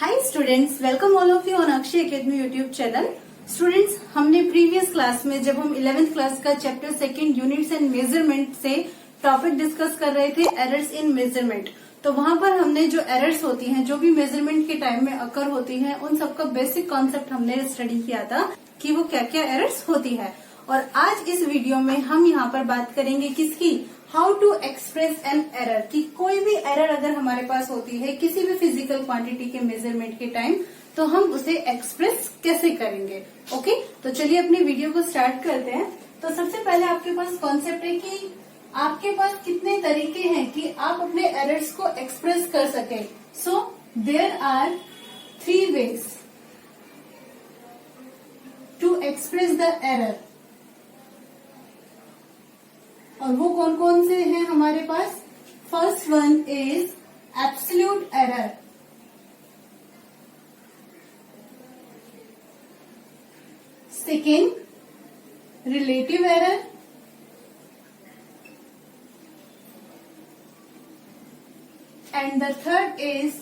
Hi students, welcome all of you on Akshay academy YouTube channel. Students, हमने previous class में जब हम 11th class का chapter second units and measurement से topic discuss कर रहे थे एरर्स इन मेजरमेंट, तो वहां पर हमने जो एरर्स होती हैं, जो भी मेजरमेंट के टाइम में अकर होती हैं, उन सबका बेसिक कॉन्सेप्ट हमने स्टडी किया था कि वो क्या क्या एरर्स होती है। और आज इस वीडियो में हम यहाँ पर बात करेंगे किसकी, how to express an error, कि कोई भी एरर अगर हमारे पास होती है किसी भी फिजिकल क्वांटिटी के मेजरमेंट के टाइम, तो हम उसे एक्सप्रेस कैसे करेंगे। ओके, तो चलिए अपनी वीडियो को स्टार्ट करते हैं। तो सबसे पहले आपके पास कॉन्सेप्ट है कि आपके पास कितने तरीके हैं कि आप अपने एरर्स को एक्सप्रेस कर सके। So there are 3 ways to express the error. और वो कौन कौन से हैं हमारे पास। First one is absolute error, second relative error, and the third is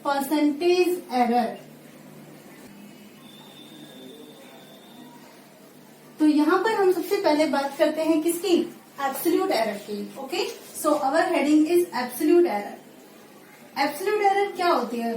percentage error. तो यहां पर हम सबसे पहले बात करते हैं किसकी, एब्सोल्यूट एरर की। Okay, so our heading is absolute error. Absolute error क्या होती है,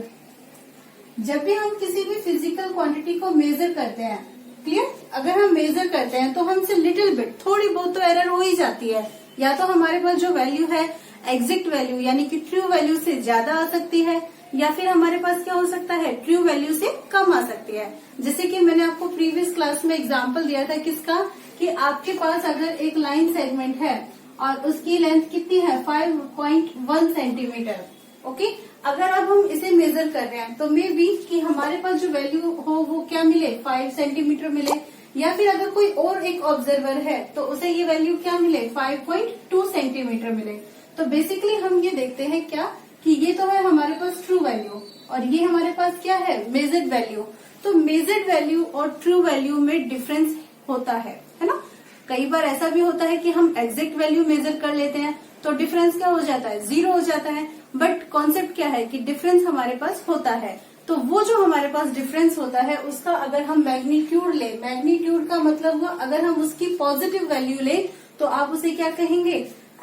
जब भी हम किसी भी फिजिकल क्वांटिटी को मेजर करते हैं, क्लियर, अगर हम मेजर करते हैं तो हमसे लिटिल बिट थोड़ी बहुत तो एरर हो ही जाती है। या तो हमारे पास जो वैल्यू है एग्जैक्ट वैल्यू यानी कि ट्रू वैल्यू से ज्यादा आ सकती है, या फिर हमारे पास क्या हो सकता है, ट्रू वैल्यू से कम आ सकती है। जैसे कि मैंने आपको प्रीवियस क्लास में एग्जांपल दिया था किसका, कि आपके पास अगर एक लाइन सेगमेंट है और उसकी लेंथ कितनी है 5.1 सेंटीमीटर। ओके, अगर अब हम इसे मेजर कर रहे हैं तो मे बी कि हमारे पास जो वैल्यू हो वो क्या मिले, 5 सेंटीमीटर मिले, या फिर अगर कोई और एक ऑब्जर्वर है तो उसे ये वैल्यू क्या मिले, 5.2 सेंटीमीटर मिले। तो बेसिकली हम ये देखते हैं क्या, कि ये तो है हमारे पास ट्रू वैल्यू और ये हमारे पास क्या है, मेजर्ड वैल्यू। तो मेजर्ड वैल्यू और ट्रू वैल्यू में डिफरेंस होता है ना। कई बार ऐसा भी होता है कि हम एग्जैक्ट वैल्यू मेजर कर लेते हैं तो डिफरेंस क्या हो जाता है, 0 हो जाता है। बट कॉन्सेप्ट क्या है कि डिफरेंस हमारे पास होता है। तो वो जो हमारे पास डिफरेंस होता है उसका अगर हम मैग्नीट्यूड ले, मैग्नीट्यूड का मतलब हुआ अगर हम उसकी पॉजिटिव वैल्यू ले तो आप उसे क्या कहेंगे,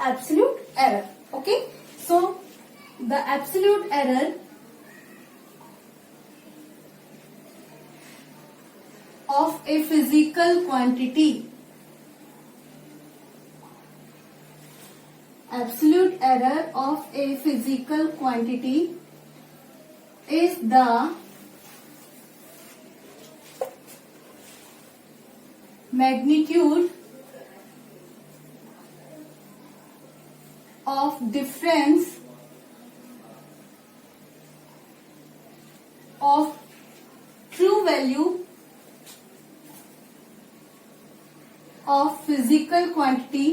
absolute error. Okay, so the absolute error of a physical quantity, absolute error of a physical quantity is the magnitude of difference of true value of physical quantity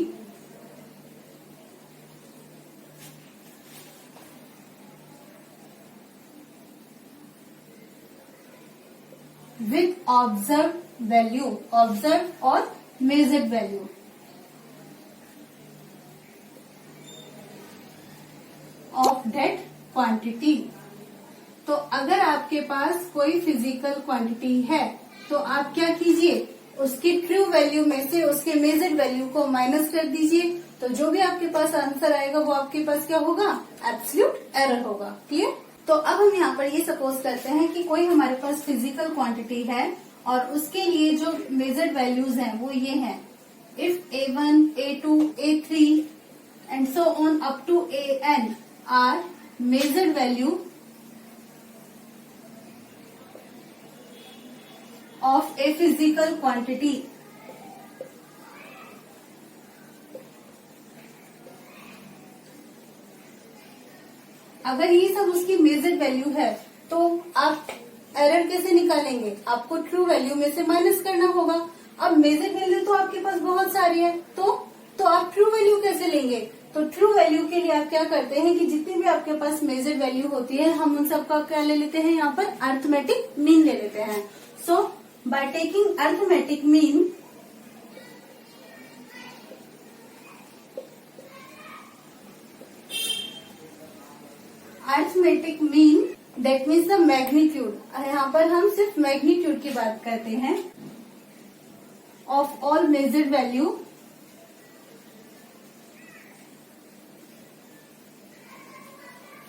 with observed value, observed or measured value of that quantity। तो अगर आपके पास कोई physical quantity है तो आप क्या कीजिए, उसकी ट्रू वैल्यू में से उसके मेजर्ड वैल्यू को माइनस कर दीजिए, तो जो भी आपके पास आंसर आएगा वो आपके पास क्या होगा, एब्सोल्यूट एरर होगा। क्लियर। तो अब हम यहाँ पर ये सपोज करते हैं कि कोई हमारे पास फिजिकल क्वांटिटी है और उसके लिए जो मेजर्ड वैल्यूज हैं वो ये हैं, if A1, A2, A3 and so on up to AN are measured value of a physical quantity, अगर ये सब उसकी मेजर्ड वैल्यू है तो आप एरर कैसे निकालेंगे, आपको ट्रू वैल्यू में से माइनस करना होगा। अब मेजर्ड वैल्यू तो आपके पास बहुत सारी है, तो आप ट्रू वैल्यू कैसे लेंगे। तो ट्रू वैल्यू के लिए आप क्या करते हैं कि जितनी भी आपके पास मेजर्ड वैल्यू होती है हम उन सबका क्या ले लेते हैं, यहाँ पर अरिथमेटिक मीन ले लेते हैं। So by taking arithmetic mean, arithmetic mean that means the magnitude, यहाँ पर हम सिर्फ मैग्नीट्यूड की बात करते हैं, of all measured value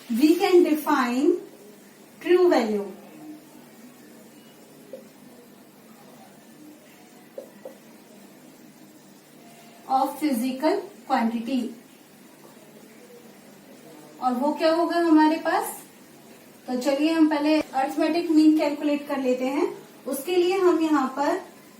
we can define true value of physical quantity. और वो क्या होगा हमारे पास, तो चलिए हम पहले अरिथमेटिक मीन कैलकुलेट कर लेते हैं। उसके लिए हम यहाँ पर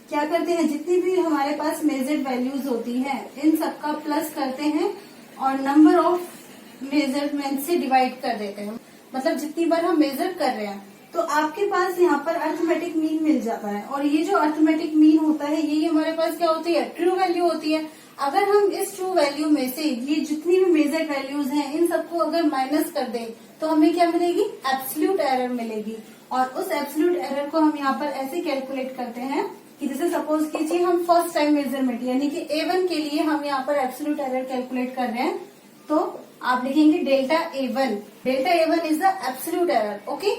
क्या करते हैं, जितनी भी हमारे पास मेजर्ड वैल्यूज होती हैं इन सबका प्लस करते हैं और नंबर ऑफ मेजरमेंट से डिवाइड कर देते हैं, मतलब जितनी बार हम मेजर कर रहे हैं तो आपके पास यहाँ पर अरिथमेटिक मीन मिल जाता है। और ये जो अरिथमेटिक मीन होता है ये हमारे पास क्या होती है, ट्रू वैल्यू होती है। अगर हम इस ट्रू वैल्यू में से ये जितनी भी मेजर्ड वैल्यूज हैं इन सबको अगर माइनस कर दें तो हमें क्या मिलेगी, एब्सोल्यूट एरर मिलेगी। और उस एब्सोल्यूट एरर को हम यहाँ पर ऐसे कैलकुलेट करते हैं कि जैसे सपोज कीजिए हम फर्स्ट टाइम मेजरमेंट यानी कि A1 के लिए हम यहाँ पर एब्सोल्यूट एरर कैलकुलेट कर रहे हैं, तो आप लिखेंगे delta A1। Delta A1 is the absolute error. Okay,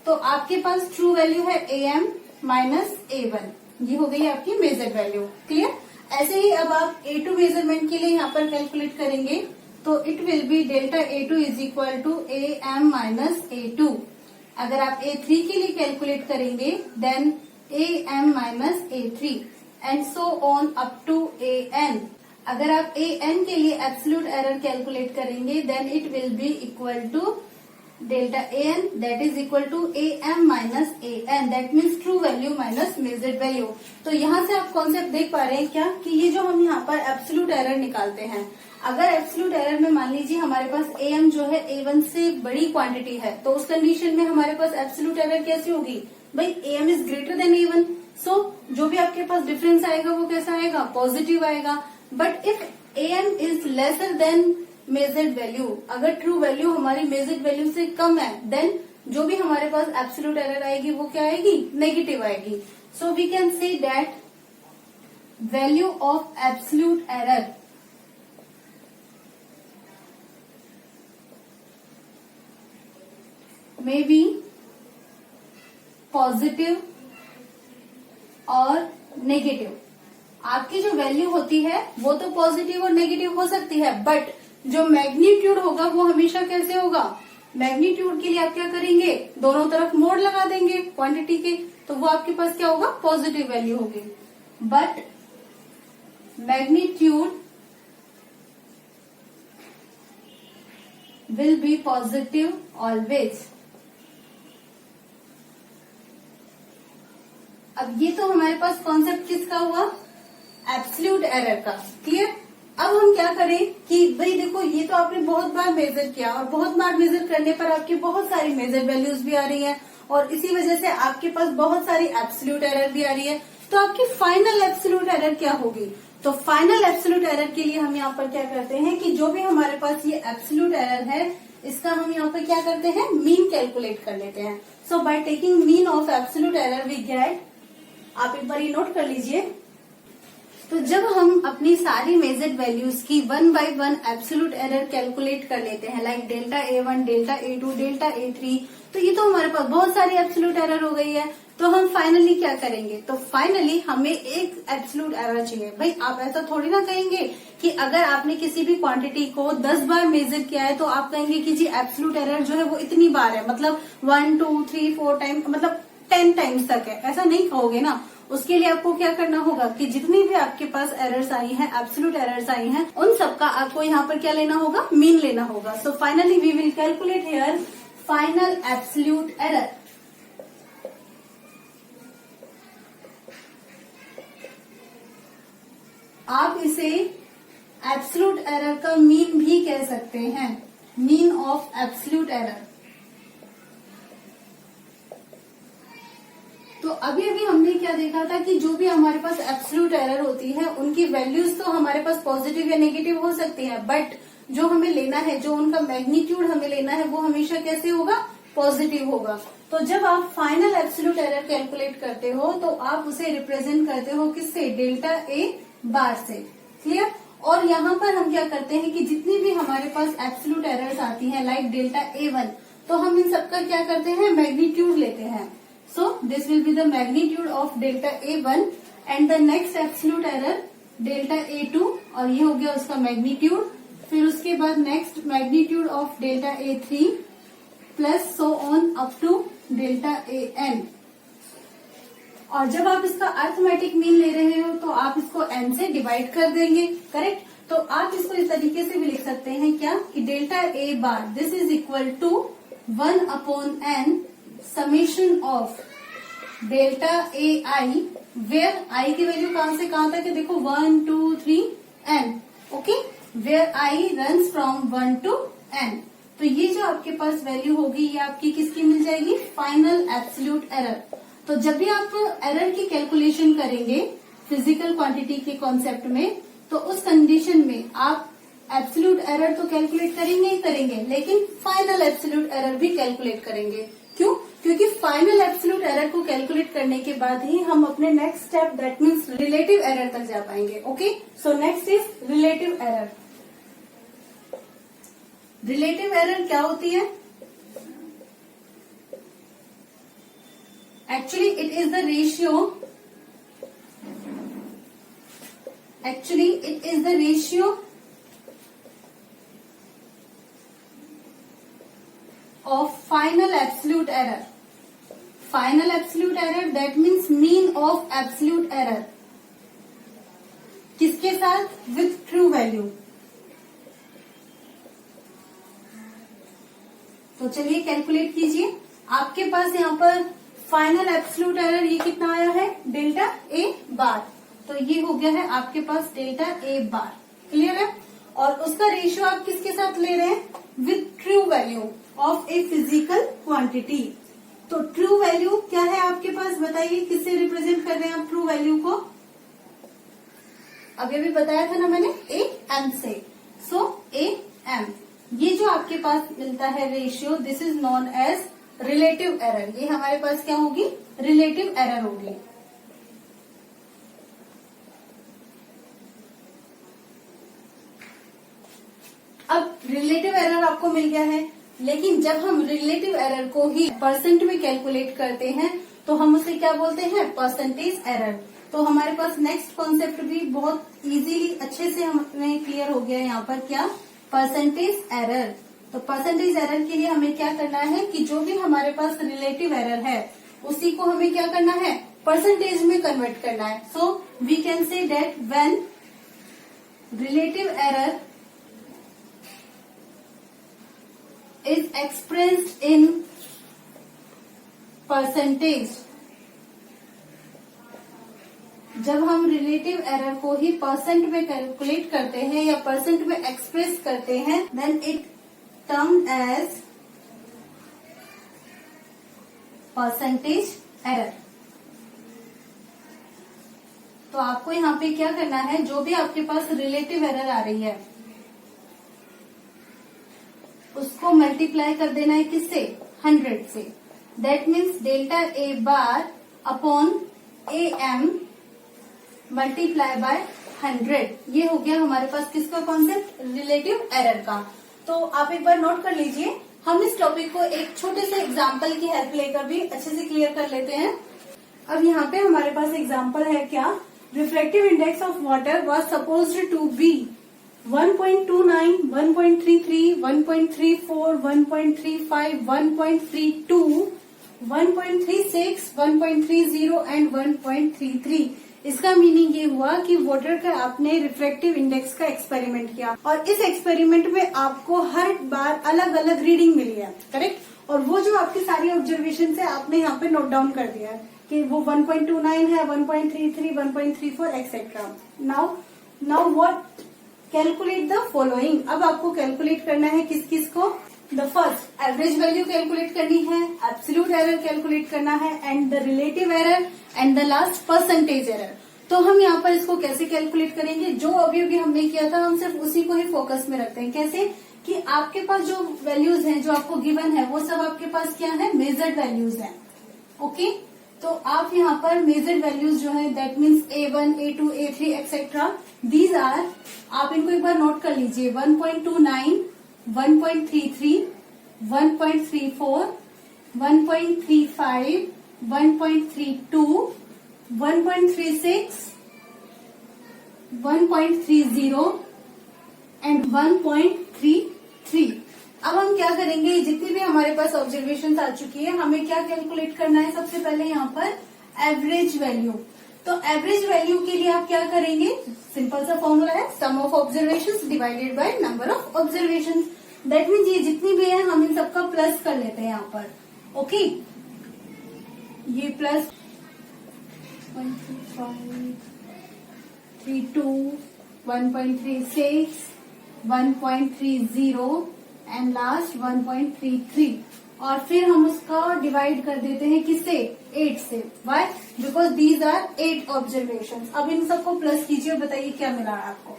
तो आपके पास ट्रू वैल्यू है AM माइनस A1, ये हो गई आपकी मेजर्ड वैल्यू। क्लियर। ऐसे ही अब आप A2 मेजरमेंट के लिए यहाँ पर कैलकुलेट करेंगे तो it will be delta A2 is equal to AM minus A2। अगर आप A3 के लिए कैलकुलेट करेंगे then AM minus A3 and so on up to AN। अगर आप AN के लिए एब्सोल्यूट एरर कैलकुलेट करेंगे then it will be equal to delta AN that is equal to AM minus AN, that means true value minus measured value. तो यहाँ से आप concept देख पा रहे हैं क्या, कि ये जो हम यहाँ पर एब्सोल्यूट एरर निकालते हैं, अगर एब्सोल्यूट एरर में मान लीजिए हमारे पास AM जो है A1 से बड़ी क्वांटिटी है तो उस कंडीशन में हमारे पास एब्सोल्यूट एरर कैसी होगी, भाई AM is greater than A1, सो जो भी आपके पास डिफरेंस आएगा वो कैसा आएगा, पॉजिटिव आएगा। But if AM is lesser than measured value, अगर ट्रू वैल्यू हमारी मेजर्ड वैल्यू से कम है देन जो भी हमारे पास एब्सोल्यूट एरर आएगी वो क्या आएगी, नेगेटिव आएगी। So we can say that value of absolute error may be positive और नेगेटिव। आपकी जो वैल्यू होती है वो तो पॉजिटिव और नेगेटिव हो सकती है, बट जो मैग्नीट्यूड होगा वो हमेशा कैसे होगा, मैग्नीट्यूड के लिए आप क्या करेंगे, दोनों तरफ मोड लगा देंगे क्वांटिटी के, तो वो आपके पास क्या होगा, पॉजिटिव वैल्यू होगी। But magnitude will be positive always. अब ये तो हमारे पास कॉन्सेप्ट किसका हुआ, एब्सोल्यूट एरर का। क्लियर। अब हम क्या करें कि भाई देखो ये तो आपने बहुत बार मेजर किया और बहुत बार मेजर करने पर आपकी बहुत सारी मेजर वैल्यूज भी आ रही हैं और इसी वजह से आपके पास बहुत सारी एब्सोल्यूट एरर भी आ रही है, तो आपकी फाइनल एब्सोल्यूट एरर क्या होगी। तो फाइनल एब्सोल्यूट एरर के लिए हम यहाँ पर क्या करते हैं कि जो भी हमारे पास ये एब्सोल्यूट एरर है इसका हम यहाँ पर क्या करते हैं, मीन कैलकुलेट कर लेते हैं। So by taking mean of absolute error we get, आप एक बार ये नोट कर लीजिए। तो जब हम अपनी सारी मेजर्ड वैल्यूज की 1 बाय 1 एब्सोल्यूट एरर कैलकुलेट कर लेते हैं, like delta A1, delta A2, delta A3, तो ये तो हमारे पास बहुत सारी एब्सोल्यूट एरर हो गई है। तो हम फाइनली क्या करेंगे, तो फाइनली हमें एक एब्सोल्यूट एरर चाहिए। भाई आप ऐसा थोड़ी ना कहेंगे कि अगर आपने किसी भी क्वांटिटी को 10 बार मेजर किया है तो आप कहेंगे कि जी एब्सोल्यूट एरर जो है वो इतनी बार है, मतलब 1, 2, 3, 4 टाइम, मतलब 10 टाइम्स तक है, ऐसा नहीं कहोगे ना। उसके लिए आपको क्या करना होगा कि जितनी भी आपके पास एरर्स आई हैं, एब्सोल्यूट एरर्स आई हैं, उन सबका आपको यहाँ पर क्या लेना होगा, मीन लेना होगा। So finally we will calculate here final absolute error. आप इसे एब्सोल्यूट एरर का मीन भी कह सकते हैं, मीन ऑफ एब्सोल्यूट एरर। तो अभी अभी हमने क्या देखा था कि जो भी हमारे पास एब्सोल्यूट एरर होती है उनकी वैल्यूज तो हमारे पास पॉजिटिव या नेगेटिव हो सकती है, बट जो हमें लेना है, जो उनका मैग्नीट्यूड हमें लेना है वो हमेशा कैसे होगा, पॉजिटिव होगा। तो जब आप फाइनल एब्सोल्यूट एरर कैलकुलेट करते हो तो आप उसे रिप्रेजेंट करते हो किससे, डेल्टा A बार से। क्लियर। और यहाँ पर हम क्या करते हैं कि जितनी भी हमारे पास एब्सोल्यूट एरर्स आती हैं लाइक डेल्टा A1, तो हम इन सबका क्या करते हैं, मैग्नीट्यूड लेते हैं. So this will be the magnitude of delta A1 and the next absolute error delta A2, और ये हो गया उसका मैग्नीट्यूड. फिर उसके बाद next magnitude of delta A3 plus so on up to delta AN. और जब आप इसका अर्थमेटिक मीन ले रहे हो तो आप इसको n से डिवाइड कर देंगे. करेक्ट. तो आप इसको इस तरीके से भी लिख सकते हैं क्या, कि delta A bar this is equal to 1/n summation of delta AI, where I की वैल्यू कहां से कहां तक है, देखो 1 2 3 n. Okay, where I runs from 1 to n. तो ये जो आपके पास वैल्यू होगी ये आपकी किसकी मिल जाएगी, फाइनल एब्सोल्यूट एरर. तो जब भी आप एरर की कैलकुलेशन करेंगे फिजिकल क्वांटिटी के कॉन्सेप्ट में, तो उस कंडीशन में आप एब्सोल्यूट एरर तो कैलकुलेट करेंगे ही करेंगे, लेकिन फाइनल एब्सोल्यूट एरर भी कैलकुलेट करेंगे. क्यों? क्योंकि फाइनल एब्सोल्यूट एरर को कैलकुलेट करने के बाद ही हम अपने next step that means relative error तक जा पाएंगे. Okay, so next is relative error. Relative error क्या होती है? Actually, it is the ratio of final absolute error. Final absolute error that means mean of absolute error. किसके साथ? With true value. तो चलिए कैलकुलेट कीजिए. आपके पास यहाँ पर फाइनल एब्सोल्यूट एरर ये कितना आया है, डेल्टा A बार. तो ये हो गया है आपके पास डेल्टा A बार. क्लियर है. और उसका रेशियो आप किसके साथ ले रहे हैं, with true value of a physical quantity. तो ट्रू वैल्यू क्या है आपके पास, बताइए किससे रिप्रेजेंट कर रहे हैं आप ट्रू वैल्यू को. अभी अभी बताया था ना मैंने, AM से. सो AM ये जो आपके पास मिलता है ratio, this is known as relative error. ये हमारे पास क्या होगी, रिलेटिव एरर होगी. अब रिलेटिव एरर आपको मिल गया है, लेकिन जब हम रिलेटिव एरर को ही परसेंट में कैलकुलेट करते हैं तो हम उसे क्या बोलते हैं, परसेंटेज एरर. तो हमारे पास नेक्स्ट कॉन्सेप्ट भी बहुत इजीली अच्छे से हमें क्लियर हो गया है यहाँ पर, क्या, परसेंटेज एरर. तो परसेंटेज एरर के लिए हमें क्या करना है कि जो भी हमारे पास रिलेटिव एरर है उसी को हमें क्या करना है, परसेंटेज में कन्वर्ट करना है. So we can say that when relative error is expressed in percentage, जब हम रिलेटिव एरर को ही परसेंट में कैलकुलेट करते हैं या परसेंट में एक्सप्रेस करते हैं, then it termed as percentage error. तो आपको यहाँ पे क्या करना है, जो भी आपके पास रिलेटिव एरर आ रही है उसको मल्टीप्लाई कर देना है किससे, 100 से. That means delta A bar upon AM multiply by 100. ये हो गया हमारे पास किसका कॉन्सेप्ट, रिलेटिव एरर का. तो आप एक बार नोट कर लीजिए. हम इस टॉपिक को एक छोटे से एग्जाम्पल की हेल्प लेकर भी अच्छे से क्लियर कर लेते हैं. अब यहाँ पे हमारे पास एग्जाम्पल है क्या, reflective index of water was supposed to be 1.29, 1.33, 1.34, 1.35, 1.32, 1.36, 1.30 and 1.33. इसका मीनिंग ये हुआ कि वाटर का आपने रिफ्रैक्टिव इंडेक्स का एक्सपेरिमेंट किया और इस एक्सपेरिमेंट में आपको हर बार अलग अलग रीडिंग मिली है. करेक्ट. और वो जो आपकी सारी ऑब्जर्वेशन है आपने यहाँ पे नोट डाउन कर दिया है कि वो 1.29 है, 1.33, 1.34 etcetera. Now what, calculate the following. अब आपको कैलकुलेट करना है किस किस को, the first average value calculate करनी है, एब्सोल्यूट एरर कैलकुलेट करना है and the relative error and the last percentage error. तो हम यहाँ पर इसको कैसे कैलकुलेट करेंगे, जो अभी अभी हमने किया था हम सिर्फ उसी को ही फोकस में रखते हैं. कैसे कि आपके पास जो वैल्यूज हैं जो आपको गिवन है वो सब आपके पास क्या है, मेजर्ड वैल्यूज हैं. ओके. तो आप यहाँ पर मेजर्ड वैल्यूज जो है that means A1, A2, A3 etcetera, these are, आप इनको एक बार नोट कर लीजिए, 1.29, 1.33, 1.34, 1.35, 1.32, 1.36, 1.30 एंड 1.33। अब हम क्या करेंगे, जितनी भी हमारे पास ऑब्जर्वेशन आ चुकी है, हमें क्या कैलकुलेट करना है, सबसे पहले यहाँ पर एवरेज वैल्यू। तो एवरेज वैल्यू के लिए आप क्या करेंगे, सिंपल सा फॉर्मूला है, sum of observations divided by number of observations. That means ये जितनी भी है हम इन सबका प्लस कर लेते हैं यहाँ पर। ओके, ये प्लस 1.32, 1.36, 1.30 एंड लास्ट 1.33, और फिर हम उसका डिवाइड कर देते हैं किससे, 8 से। Why? Because these are 8 observation. अब इन सबको प्लस कीजिए और बताइए क्या मिला है आपको।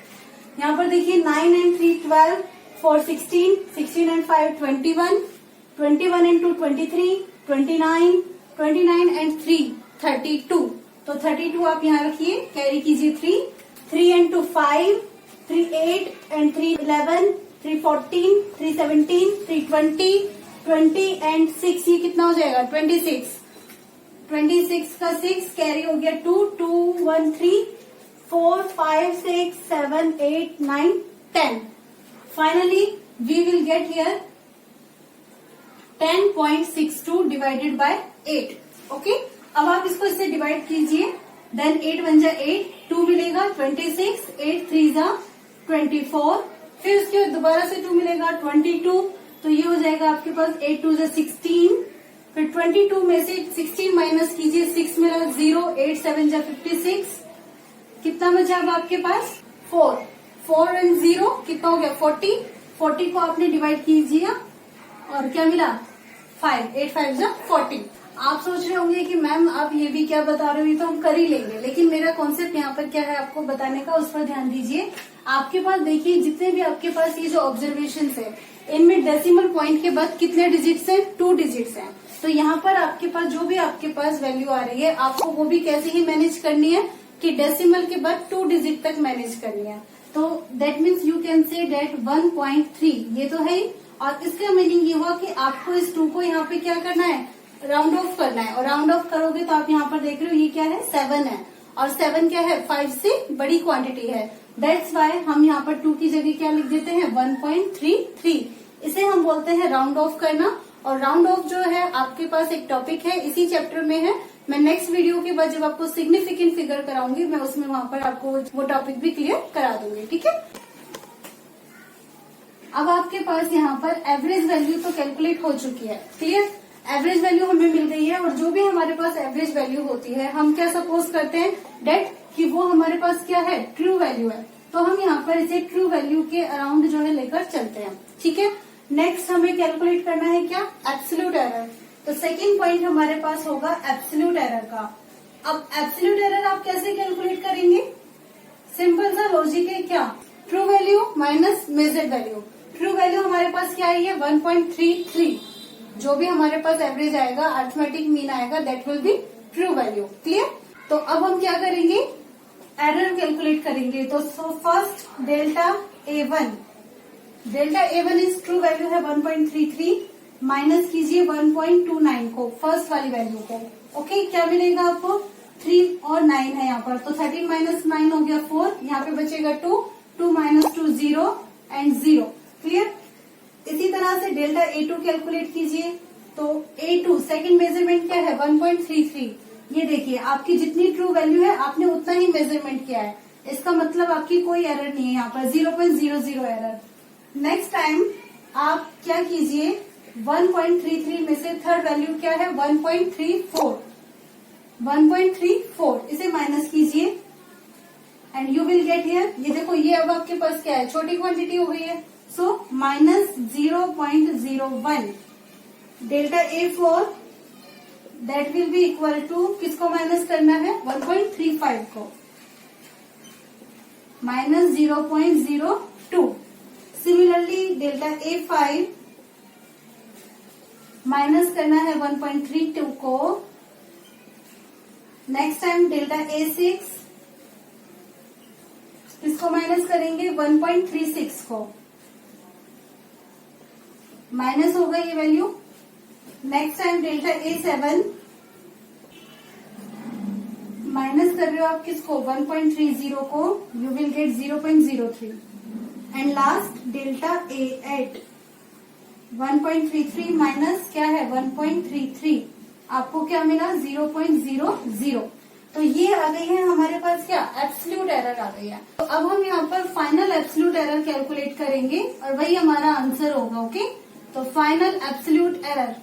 यहाँ पर देखिए 9 and 3 12, 4 16, 16 and 5 21, 21 and 2 23, 29, 29 and 3 32। तो 32 आप यहाँ रखिए, कैरी कीजिए 3 and 2 5, 3 8 and 3 11, 3 14, 3 17, 3 20, 20 and 6, ये कितना हो जाएगा 26। 26 का 6 कैरी हो गया 2, 2 1 3 4 5 6 7 8 9 10। Finally we will get here 10.62 divided by 8। Okay, अब आप इसको इससे डिवाइड कीजिए, देन 8 1 जा 8, 2 मिलेगा 26, 8 3 जा 24, फिर उसके बाद दोबारा से 2 मिलेगा 22, तो ये हो जाएगा आपके पास 8 2 जा 16, फिर 22 में से 16 माइनस कीजिए, 6 मिला 0, 8 7 जा 56, कितना बचा अब आपके पास 4 and 0 कितना हो गया 40, 40 को आपने डिवाइड कीजिए और क्या मिला 5, 8 5 जा 40। आप सोच रहे होंगे कि मैम आप ये भी क्या बता रहे हो, ये तो हम कर ही लेंगे, लेकिन मेरा कॉन्सेप्ट यहाँ पर क्या है आपको बताने का, उस पर ध्यान दीजिए। आपके पास देखिए जितने भी आपके पास ये जो ऑब्जर्वेशन है, इनमें डेसिमल पॉइंट के बाद कितने डिजिट्स हैं, 2 डिजिट्स हैं। तो यहाँ पर आपके पास जो भी आपके पास वैल्यू आ रही है, आपको वो भी कैसे ही मैनेज करनी है कि डेसिमल के बाद 2 डिजिट तक मैनेज करनी है। तो that means you can say that 1.3 ये तो है ही, और इसका मीनिंग ये हुआ कि आपको इस 2 को यहाँ पे क्या करना है, राउंड ऑफ करना है, और राउंड ऑफ करोगे तो आप यहाँ पर देख रहे हो ये क्या है 7 है, और 7 क्या है 5 से बड़ी क्वांटिटी है। दैट्स वाई हम यहाँ पर 2 की जगह क्या लिख देते हैं 1.33। इसे हम बोलते हैं राउंड ऑफ करना। और राउंड ऑफ जो है आपके पास एक टॉपिक है, इसी चैप्टर में है। मैं नेक्स्ट वीडियो के बाद जब आपको सिग्निफिकेंट फिगर कराऊंगी, मैं उसमें वहां पर आपको वो टॉपिक भी क्लियर करा दूंगी। ठीक है, अब आपके पास यहाँ पर एवरेज वैल्यू तो कैलकुलेट हो चुकी है। क्लियर, एवरेज वैल्यू हमें मिल गई है, और जो भी हमारे पास एवरेज वैल्यू होती है हम क्या सपोज करते हैं डेट कि वो हमारे पास क्या है, ट्रू वैल्यू है। तो हम यहाँ पर इसे ट्रू वैल्यू के अराउंड जो है लेकर चलते हैं। ठीक है, नेक्स्ट हमें कैलकुलेट करना है क्या, एब्सोल्यूट एरर। तो सेकंड पॉइंट हमारे पास होगा एब्सोल्यूट एरर का। अब एब्सोल्यूट एरर आप कैसे कैलकुलेट करेंगे, सिंपल सा लॉजिक है, क्या true value minus measured value. True value हमारे पास क्या आई है 1.33, जो भी हमारे पास एवरेज आएगा, अरिथमेटिक मीन आएगा, that will be true value. Clear, तो अब हम क्या करेंगे, एरर कैलकुलेट करेंगे। तो first delta A1, delta A1 is true value है 1.33, माइनस कीजिए 1.29 को, फर्स्ट वाली वैल्यू को। ओके, क्या मिलेगा आपको 3 और 9 है यहाँ पर, तो 13 माइनस 9 हो गया 4, यहाँ पे बचेगा 2, 2 माइनस 2 0 एंड 0। क्लियर, इसी तरह से डेल्टा A2 कैलकुलेट कीजिए। तो A2 सेकंड मेजरमेंट क्या है 1.33। ये देखिए आपकी जितनी ट्रू वैल्यू है आपने उतना ही मेजरमेंट किया है, इसका मतलब आपकी कोई एरर नहीं है यहाँ पर, 0.00 एरर। नेक्स्ट टाइम आप क्या कीजिए, 1.33 में से थर्ड वैल्यू क्या है 1.34, 1.34 इसे माइनस कीजिए and you will get here, ये देखो ये अब आपके पास क्या है, छोटी क्वांटिटी हो गई है, so minus 0.01। Delta A4 that will be equal to, किसको माइनस करना है 1.35 को, minus 0.02। Similarly delta A5 minus करना है 1.32 को। नेक्स्ट टाइम डेल्टा A6 इसको माइनस करेंगे 1.36 को। माइनस होगा ये value. Next time delta A 7 minus कर रहे हो आप किसको 1.30 को, you will get 0.03 and last delta A 8 1.33 minus क्या है 1.33, आपको क्या मिला 0.00। तो ये आ गई है हमारे पास क्या एब्सोल्यूट एरर आ गई है। तो अब हम यहाँ पर फाइनल एब्सोल्यूट एरर कैलकुलेट करेंगे और वही हमारा आंसर होगा। ओके, तो फाइनल एब्सोल्यूट एरर,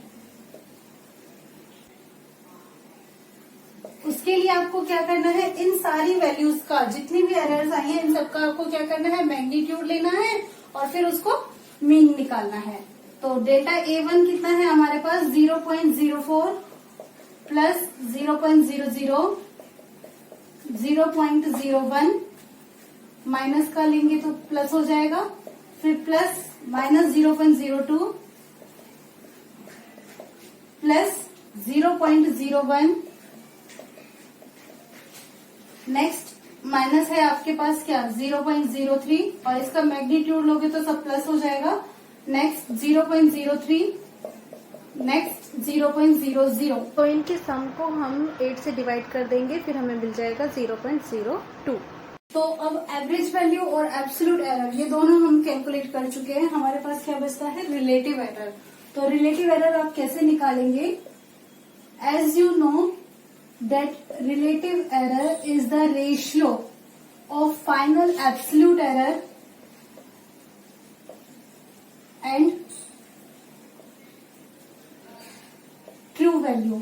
उसके लिए आपको क्या करना है, इन सारी वैल्यूज का जितनी भी एरर्स आई हैं इन सबका आपको क्या करना है, मैग्नीट्यूड लेना है और फिर उसको मीन निकालना है। तो डेल्टा A1 कितना है हमारे पास 0.04 प्लस 0.00 0.01 माइनस का लेंगे तो प्लस हो जाएगा, फिर plus minus 0.02 plus 0.01, next minus है आपके पास क्या 0.03 और इसका मैग्नीट्यूड लोगे तो सब प्लस हो जाएगा। Next 0.03, next 0.00। तो इनके सम को हम 8 से डिवाइड कर देंगे, फिर हमें मिल जाएगा 0.02। तो अब एवरेज वैल्यू और एब्सोल्यूट एरर ये दोनों हम कैलकुलेट कर चुके हैं। हमारे पास क्या बचता है रिलेटिव एरर। तो रिलेटिव एरर आप कैसे निकालेंगे, as you know that relative error is the ratio of final absolute error and true value।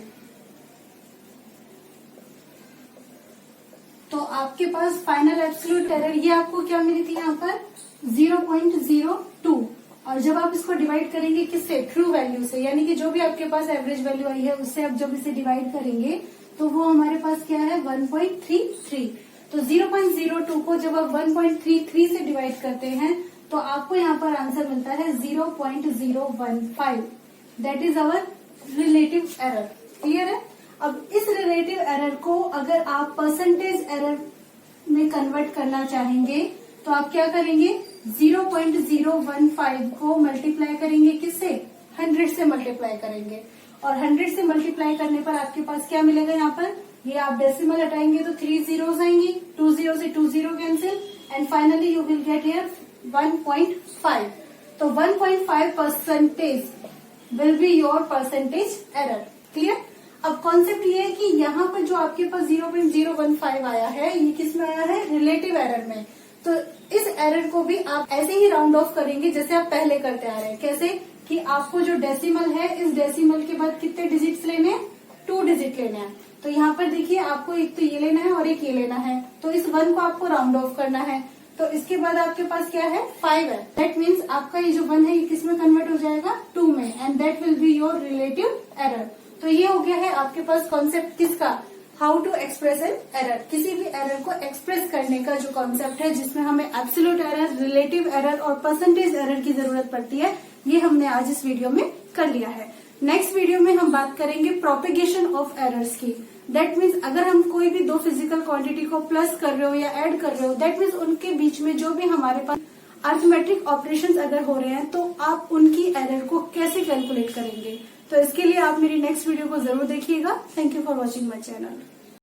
तो आपके पास फाइनल एब्सोल्यूट एरर ये आपको क्या मिली थी यहाँ पर 0.02, और जब आप इसको डिवाइड करेंगे किससे, ट्रू वैल्यू से, यानी कि जो भी आपके पास एवरेज वैल्यू आई है उससे आप जब इसे डिवाइड करेंगे तो वो हमारे पास क्या है 1.33। तो 0.02 को जब आप 1.33 से डिवाइड करते हैं तो आपको यहाँ पर आंसर मिलता है 0.015। That is our relative error. Clear है। अब इस रिलेटिव एरर को अगर आप परसेंटेज एरर में कन्वर्ट करना चाहेंगे तो आप क्या करेंगे, 0.015 को मल्टीप्लाई करेंगे किससे, 100 से मल्टीप्लाई करेंगे, और 100 से मल्टीप्लाई करने पर आपके पास क्या मिलेगा, यहाँ पर ये आप डेसिमल हटाएंगे तो 3 zeros आएंगी, 2 0 से 2 0 cancel and finally you will get here 1.5। तो 1.5% will be your percentage error. Clear. अब कॉन्सेप्ट ये है कि यहाँ पर जो आपके पास 0.015 आया है ये किस में आया है, रिलेटिव एरर में। तो इस एरर को भी आप ऐसे ही राउंड ऑफ करेंगे जैसे आप पहले करते आ रहे हैं। कैसे कि आपको जो डेसिमल है इस डेसिमल के बाद कितने डिजिट्स लेने हैं, 2 डिजिट लेने हैं। तो यहाँ पर देखिए आपको एक तो ये लेना है और एक ये लेना है, तो इस 1 को आपको राउंड ऑफ करना है। तो इसके बाद आपके पास क्या है 5 है। दैट मीन्स आपका ये जो 1 है ये किस में कन्वर्ट हो जाएगा 2 में, and that will be your relative error. तो ये हो गया है आपके पास कॉन्सेप्ट किसका, how to express an error. किसी भी एरर को एक्सप्रेस करने का जो कॉन्सेप्ट है जिसमें हमें एब्सोल्यूट एरर, रिलेटिव एरर और परसेंटेज एरर की जरूरत पड़ती है, ये हमने आज इस वीडियो में कर लिया है। नेक्स्ट वीडियो में हम बात करेंगे प्रोपेगेशन ऑफ एरर्स की। दैट मीन्स अगर हम कोई भी 2 फिजिकल क्वांटिटी को प्लस कर रहे हो या ऐड कर रहे हो, दैट मीन्स उनके बीच में जो भी हमारे पास अर्थमेट्रिक ऑपरेशंस अगर हो रहे हैं तो आप उनकी एरर को कैसे कैलकुलेट करेंगे। तो इसके लिए आप मेरी नेक्स्ट वीडियो को जरूर देखिएगा। Thank you for watching my channel.